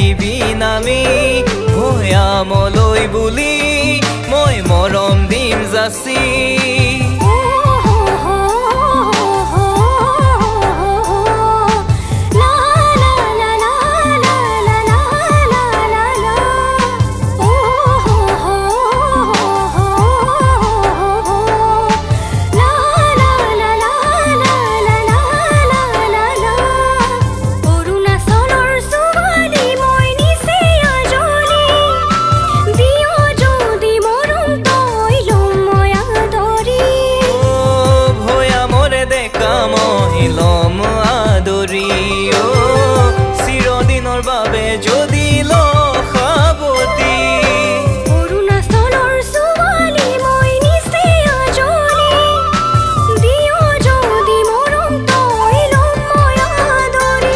দিবি নামি ভৈয়ামলৈ বুলি মই মৰম দিম যাচি চিৰদিনৰ বাবে যদি লখাবতি অৰুণাচলৰ ছোৱালী মই নিচে আজৰি দিয় যদি মৰম তই ল'ম মই আদৰি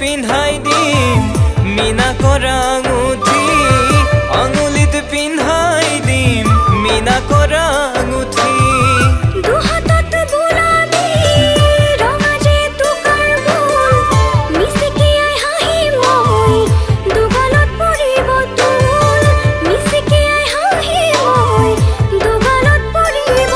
পিন্ধাই দিম মিনা কৰা আঙুঠি আঙুলিত পিন্ধাই দিম মিনা কৰা আঙুঠি দুহাতত বুলাবি ৰঙা যে তোকাৰ ফুল মিচিকিয়াই হাঁহিম মই দুগালত পৰিব তোল মিচিকিয়াই হাঁহিম মই দুগালত পৰিব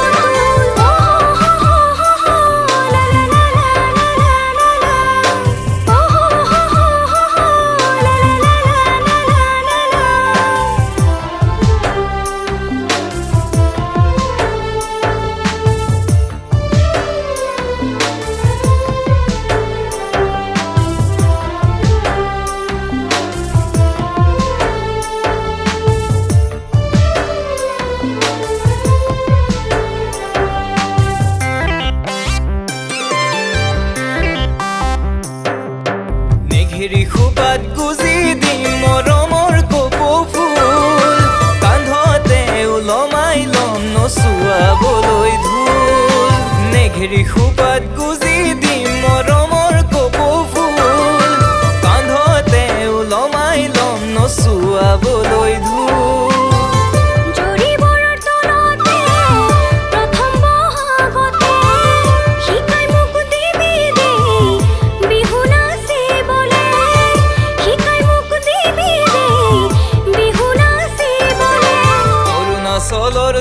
ঘেৰি খোপাত গুজি দিম মৰমৰ কপৌ ফুল কান্ধতে ওলমাই ল'ম নচুৱাবলৈ ধুল নেঘেৰি খোপাত গুজি দিম মৰমৰ কপৌ ফুল কান্ধতে ওলমাই ল'ম নচুৱাবলৈ ধুল অৰুণাচলৰ